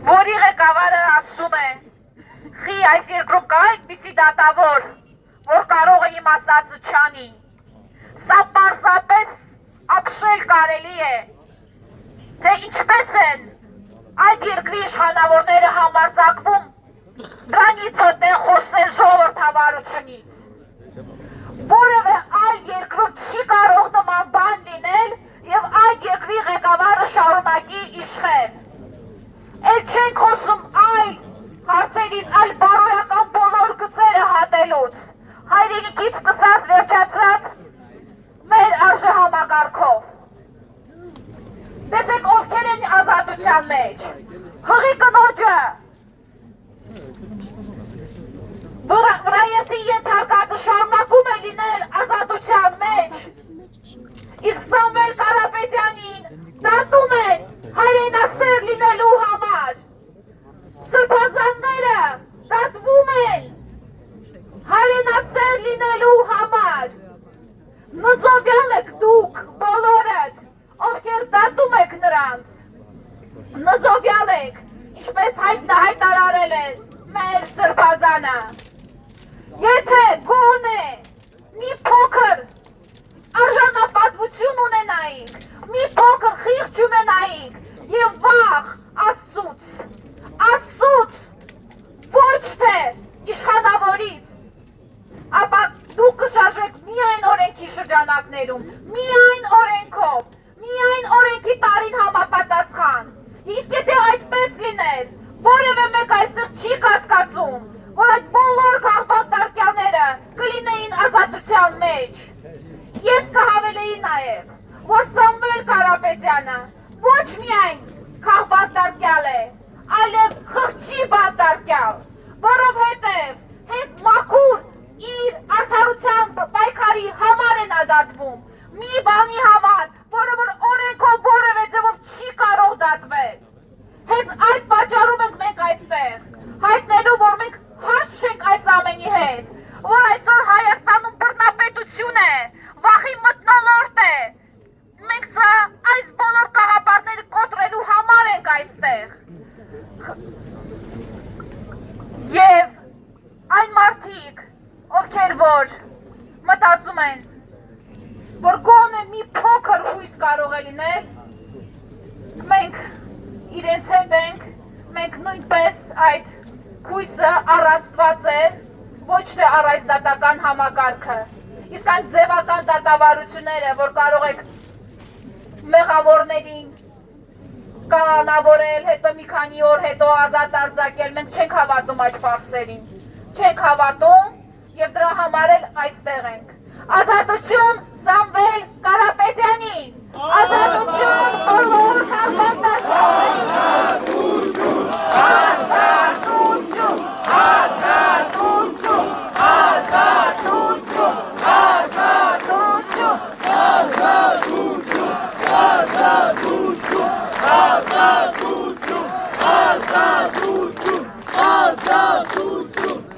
որի ղեկավարը ասում է. «Խի այս երկրում կա այդպիսի դատավոր, որ կարող է իմ ասածը չանի։ Սա պարզապես ապշել կարելի է, թե ինչպես են այդ երկրի իշխանավորները համարձակվում դրանից հետո խոսել ժողովրդավարությունից։ Որևէ այլ երկրում չի կարող նման բան լինել եւ այդ երկրի ղեկավարը շարունակի իշխել։ Էլ չենք խոսում այլ հարցերից, այլ բարոյական բոլոր գծերը հատելուց, հայրենիքից սկսած վերջացրած մեր արժեհամակարգով։ Տեսեք ովքեր են ազատության մեջ, հղի կնոջը, վրայերթի ենթարկածը շարունակում է լինել ազատության մեջ, իսկ Սամվել Կարապետյանին դատում են հայրենասեր լինելու համար, սրբազանները դատվում են հայրենասեր լինելու համար, նզովյալ եք դուք բոլորդ, ովքեր դատում եք նրանց, նզովյալ եք, ինչպես հայտարարել է մեր սրբազանը, եթե գոնե մի փոքր արժանապատվություն ունենայինք, մի փոքր խիղճ ունենայինք եւ վախ Աստծուց, ոչ թե իշխանավորից, ապա դուք կշարժվեք միայն օրենքի շրջանակներում, միայն օրենքով, միայն օրենքի տարին համապատասխան։ Իսկ եթե այդպես լիներ, որևէ մեկ այստեղ չի կասկածում, որ այդ բոլոր քաղբանտարկյալները կլինեին ազատության մեջ։ Ես կհավելեի նաև, որ Սամվել Կարապետյանը ոչ միայն քաղբանտարկյալ է, այլև խղճի բանտարկյալ, որովհետև հենց մաքուր իր արդարության պայքարի համար են դատվում, մի բանի համար, որը որ օրենքով որևէ ձևով չի կարող դատվել։ Հենց այդ պատճառով ենք մենք այստեղ, հայտնելու, որ մենք հաս չենք այս ամենի հետ, որ այսօր Հայաստանում բռնապետություն է, վախի մթնոլորտ է, մենք սա այս բոլոր կաղապարները կոտրելու համար ենք այստեղ։ Եվ այն մարդիկ, ովքեր որ մտածում են, որ գոնե մի փոքր հույս կարող է լինել, մենք իրենց հետ ենք, մենք նույնպես այդ հույսը առաստված է, ոչ թե առ այս դատական համակարգը, իսկ այն ձևական դատավարությունները, որ կարող եք մեղավորներին կանավորել, հետո մի քանի օր հետո ազատ արձակել, մենք չենք հավատում այդ ֆարսերին, չենք հավատում եւ դրա համար էլ այստեղ ենք։ Ազատություն Սամվել Կարապետյանին, ազատություն բոլոր քաղբանտարկյալներին, ազատություն, ազատություն, ազատություն, ազատություն, ազատություն, ազատություն, ազատություն, ազատություն, ազատություն,